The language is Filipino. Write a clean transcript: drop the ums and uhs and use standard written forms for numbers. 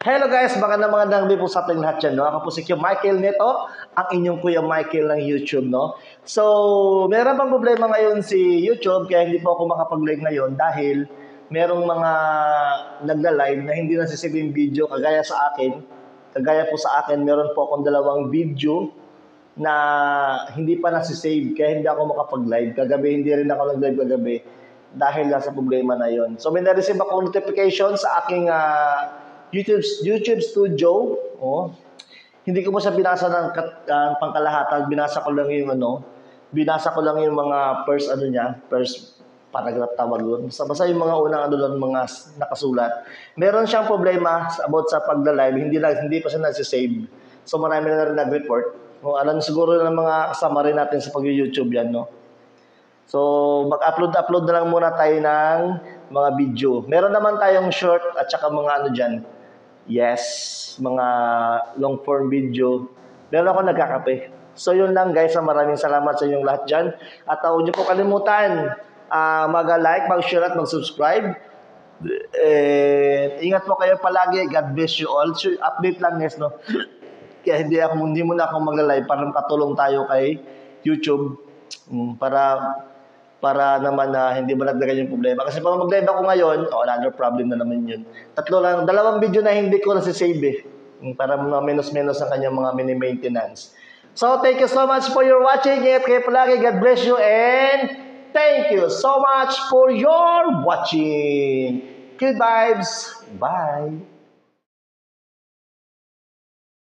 Hello guys, magandang gabi po sa ating lahat dyan, no? Ako po si Kuya Michael Neto, ang inyong Kuya Michael ng YouTube, no? So, meron pang problema ngayon si YouTube, kaya hindi po ako makapag-live ngayon dahil merong mga nagla-live na hindi nasisave yung video kagaya sa akin. Kagaya po sa akin, meron po akong dalawang video na hindi pa nasisave, kaya hindi ako makapag-live. Kagabi, hindi rin ako nag-live kagabi dahil nasa problema na yon. So, may na-receive akong notification sa aking YouTube Studio. Oh. Hindi ko po siya binasa ng pangkalahatan, binasa ko lang yung mga first paragraph tawag doon. Basta yung mga unang mga nakasulat. Meron siyang problema about sa pagla-live, hindi pa siya nasi-save. So marami na rin nag-report. Alam siguro ng mga kasama rin natin sa pag-YouTube yan, no? So, mag-upload na lang muna tayo ng mga video. Meron naman tayong short at saka mga mga long form video. Meron ako nagkakape. So, yun lang guys. Maraming salamat sa inyong lahat dyan. At huwag niyo po kalimutan mag-like, mag-share at mag-subscribe. Ingat po kayo palagi. God bless you all. So, update lang guys, no? Kaya hindi muna ako magla-live para makatulong tayo kay YouTube para naman na hindi malagdagan yung problema. Kasi pag mag-live ako ngayon, another problem na naman yun. Dalawang video na hindi ko nasisave para menos-menos ang kanyang mga mini-maintenance. So, thank you so much for your watching. Ingat kayo palagi. God bless you and thank you so much for your watching. Good vibes. Bye.